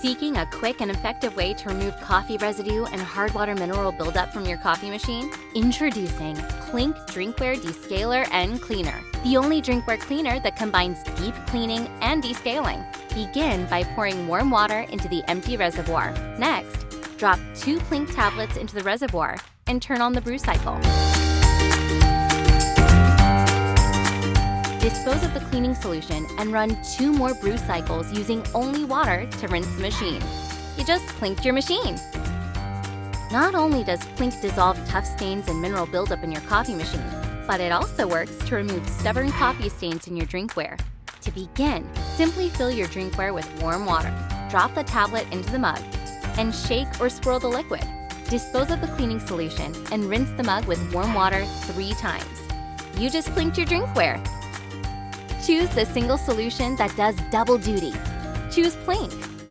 Seeking a quick and effective way to remove coffee residue and hard water mineral buildup from your coffee machine? Introducing Plink Drinkware Descaler and Cleaner, the only drinkware cleaner that combines deep cleaning and descaling. Begin by pouring warm water into the empty reservoir. Next, drop 2 Plink tablets into the reservoir and turn on the brew cycle. Dispose of the cleaning solution and run 2 more brew cycles using only water to rinse the machine. You just plinked your machine. Not only does Plink dissolve tough stains and mineral buildup in your coffee machine, but it also works to remove stubborn coffee stains in your drinkware. To begin, simply fill your drinkware with warm water. Drop the tablet into the mug and shake or swirl the liquid. Dispose of the cleaning solution and rinse the mug with warm water 3 times. You just plinked your drinkware. Choose the single solution that does double duty. Choose Plink.